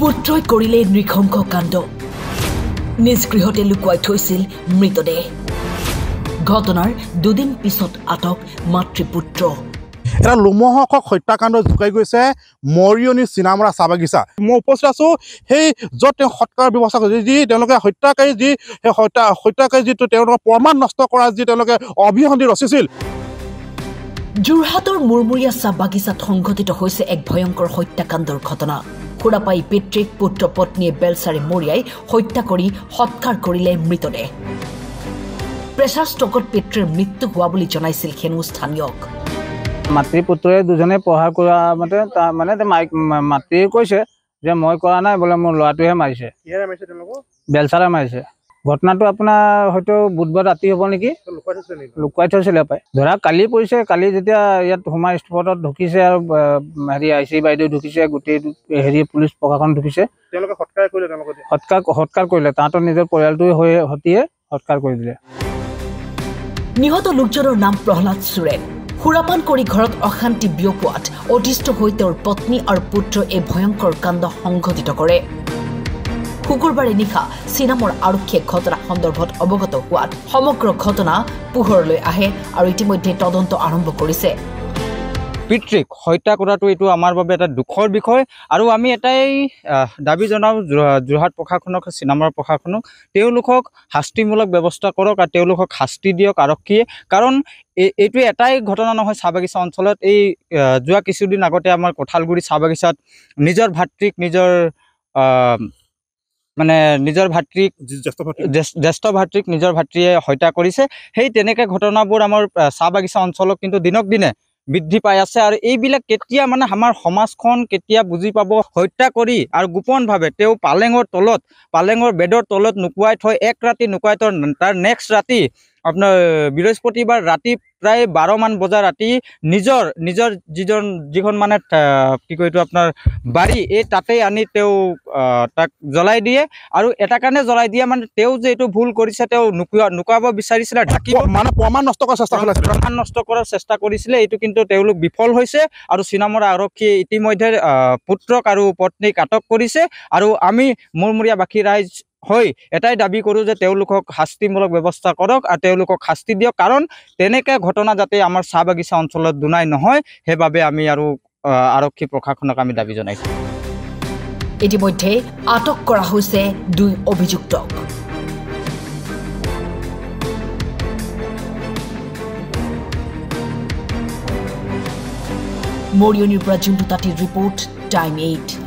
পুত্ৰই কৰিলে নৃশংস কাণ্ড নিজ গৃহতে লুকুৱাই থৈছিল মৃতদেহ ঘটনাৰ দুদিন পিছত আটক মাতৃপুত্ৰ এটা লোমহৰ্ষক হত্যাকাণ্ড জুকাই গৈছে মৰিয়নি চিনামৰা চাহ বাগিচা মই উপস্থিত আছো সেই য'ত তেওঁ সৎকাৰ ব্যৱস্থা কৰিছে যি তেওঁলোকে হত্যাকাৰী যি সেই হত্যাকাৰী যিটো তেওঁলোকৰ প্ৰমাণ নষ্ট কৰা যি তেওঁলোকে অভিসন্ধি ৰচিছিল যোৰহাটৰ মুৰমুৰীয়া চাহ বাগিচাত সংঘটিত হৈছে এক ভয়ংকৰ হত্যাকাণ্ডৰ ঘটনা খুৰাপাই পিতৃক পুত্ৰ পত্নীয়ে বেলচাৰে মৰিয়াই হত্যা কৰি সৎকাৰ কৰিলে মৃতদেহ প্ৰেছাৰ ষ্ট্ৰকত পিতৃৰ মৃত্যু হোৱা বুলি জনাইছিল হেনু স্থানীয়ক মাতৃ পুত্ৰই দুজনে পঢ়াৰ কৰা মতে মানে মাতৃয়ে কৈছে যে মই কৰা নাই বোলে মোৰ ল'ৰাটোহে মাৰিছে বেলচাৰে মাৰিছে ঘটনাটো আপোনাৰ হয়তো বুধবাৰ ৰাতি হ'ব নেকি লুকুৱাই থৈছিলে পাই ধৰা কালি পৰিছে কালি যেতিয়া ইয়াত হোমাৰ স্পটত ঢুকিছে আৰু হেৰি আইচি বাইদেউ ঢুকিছে গোটেই হেৰি পুলিচ প্ৰশাসন ঢুকিছে সৎকাৰ কৰিলে তাহাঁতৰ নিজৰ পৰিয়ালটোৱে হৈ সতিয়ে সৎকাৰ কৰি দিলে নিহত লোকজনৰ নাম প্ৰহ্লাদ চুৰেন সুৰাপান কৰি ঘৰত অশান্তি বিয়পোৱাত অতিষ্ঠ হৈ তেওঁৰ পত্নী আৰু পুত্ৰ এই ভয়ংকৰ কাণ্ড সংঘটিত কৰে শুকুৰবাৰে নিশা চিনামৰ আৰক্ষীয়ে ঘটনা সন্দৰ্ভত অৱগত হোৱাত সমগ্ৰ ঘটনা পোহৰলৈ আহে আৰু ইতিমধ্যে তদন্ত আৰম্ভ কৰিছে পিতৃক হত্যা কৰাটো এইটো আমাৰ বাবে এটা দুখৰ বিষয় আৰু আমি এটাই দাবী জনাওঁ যোৰহাট প্ৰশাসনক চিনামৰ প্ৰশাসনক তেওঁলোকক শাস্তিমূলক ব্যৱস্থা কৰক আৰু তেওঁলোকক শাস্তি দিয়ক আৰক্ষীয়ে কাৰণ এইটো এটাই ঘটনা নহয় চাহ বাগিচা অঞ্চলত এই যোৱা কিছুদিন আগতে আমাৰ কঁঠালগুৰি চাহ বাগিচাত নিজৰ ভাতৃক নিজৰ জ্যেষ্ঠ ভাতৃক নিজৰ ভাতৃয়ে হত্যা কৰিছে সেই তেনেকৈ ঘটনাবোৰ আমাৰ চাহ বাগিচা অঞ্চলত কিন্তু দিনক দিনে বৃদ্ধি পাই আছে আৰু এইবিলাক কেতিয়া মানে আমাৰ সমাজখন কেতিয়া বুজি পাব হত্যা কৰি আৰু গোপনভাৱে তেওঁ পালেঙৰ বেডৰ তলত নুকুৱাই থৈ এক ৰাতি নুকুৱাই থৈ তাৰ নেক্সট ৰাতি আপোনাৰ বৃহস্পতিবাৰ ৰাতি প্ৰায় 12 মান বজা ৰাতি নিজৰ যিখন মানে কি কয় এইটো আপোনাৰ বাৰী এই তাতে আনি তেওঁ তাক জ্বলাই দিয়ে আৰু এটা কাৰণে জ্বলাই দিয়ে মানে তেওঁ যে এইটো ভুল কৰিছে তেওঁ নুকুৱাব বিচাৰিছিলে ঢাকি মানে প্ৰমাণ নষ্ট কৰাৰ চেষ্টা কৰিছিলে এইটো কিন্তু তেওঁলোক বিফল হৈছে আৰু চিনামৰ আৰক্ষীয়ে ইতিমধ্যে পুত্ৰক আৰু পত্নীক আটক কৰিছে আৰু আমি মুৰমুৰীয়াবাসী ৰাইজ হয় এটাই দাবী কৰোঁ যে তেওঁলোকক শাস্তিমূলক ব্যৱস্থা কৰক আৰু তেওঁলোকক শাস্তি দিয়ক কাৰণ তেনেকৈ ঘটনা যাতে আমাৰ চাহ বাগিচা অঞ্চলত দুনাই নহয় সেইবাবে আমি আৰু আৰক্ষী প্ৰশাসনক আমি দাবী জনাইছোঁ ইতিমধ্যে আটক কৰা হৈছে দুই অভিযুক্তক মৰিয়নিৰ পৰা জুন্তু তাঁতীৰ ৰিপৰ্ট টাইম 8